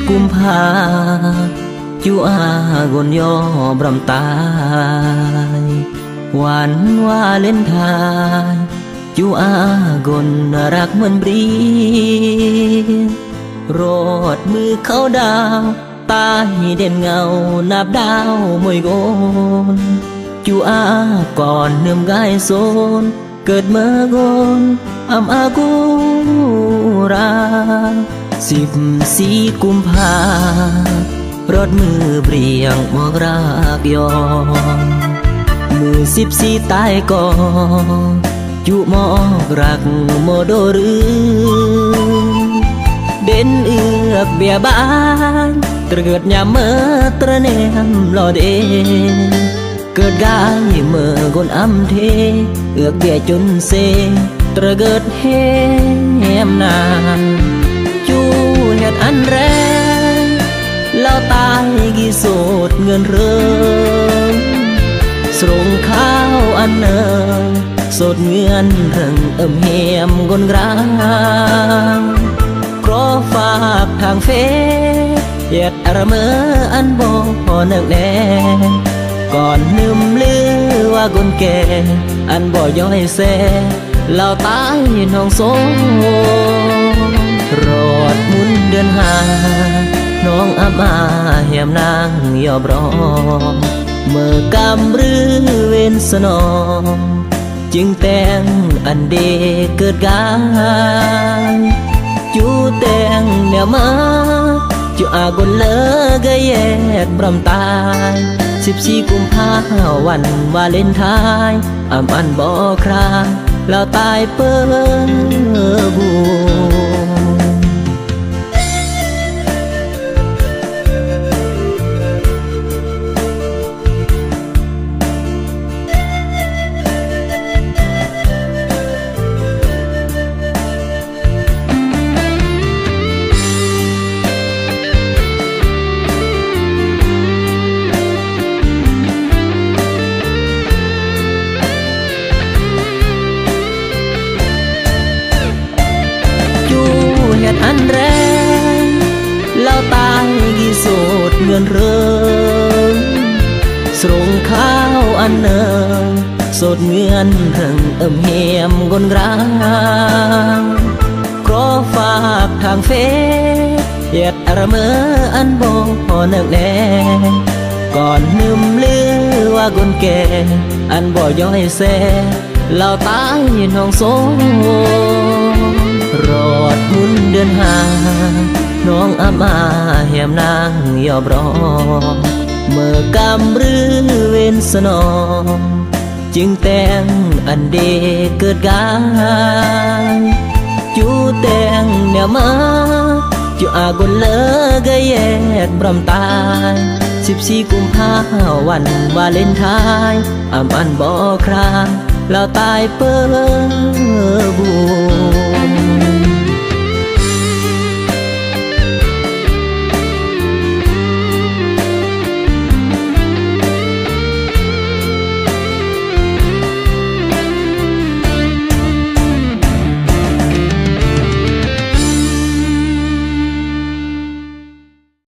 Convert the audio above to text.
กุมภาจูอากนยอบรำตายวันวาเลนไทน์จูอากนรักเหมือนบรีโรดมือเขาดาวตาให้เด่นเงานับดาวมวยโกนจูอาก่อนเนื่อมกายโซนเกิดเมื่อโกนอำอากูรา14 กุมภารถมือเปรียงบอกรักยอมมือ14ตายก่อจุมอกรักโมโดรือเด่นเอือกเบียบานตระเกิดยามเมื่อตระเนมหล่อเดเกิดกายเมื่อกนอำเทเอือกเบียจนเซตระเกิดแหมนานจูเฮ็ดอันแรงแล้วตายกี่โสดเงินเริงสรงข้าวอันเนิงโสดเงินเริงเฮียมกนกลางขอฝากทางเฟซเฮ็ดอระเมออันบ่พอนึกแน่ก่อนลืมลือว่ากนแก่อันบ่ย้อยแซ่แล้วตายน้องโซรอดมุนเดือนห้าน้องอามาเหียมนางยอบรอเมื่อกำรือเว้นสนองจึงแต่งอันเดเกิดกายจูแต่งแนวมาจูอากนเลอกะแยกบรำตาย14 กุมภาวันวาเลนไทน์อำอันบ่คราแล้วตายเปิ้บูอันแรงแล้วตายกี่โสดเงินเริงสรงข้าวอันเนิงโสดเงินเริงเฮียมกนกลางขอฝากทางเฟซเฮ็ดอระเมออันบ่พอนึกแน่ก่อนลืมลือว่ากนแก่อันบ่ย้อยแซ่แล้วตายน้องโซรอดมุนเดือนห้าน้องอามาเหียมนางยอบรอเมื่อกำรือเว้นสนองจึงแต่งอันเดเกิดกายจูแต่งแนวมาจูอากนเลอกะแยกบรำตาย14 กุมภาวันวาเลนไทน์อำอันบ่คราแล้วตายเปิ้บู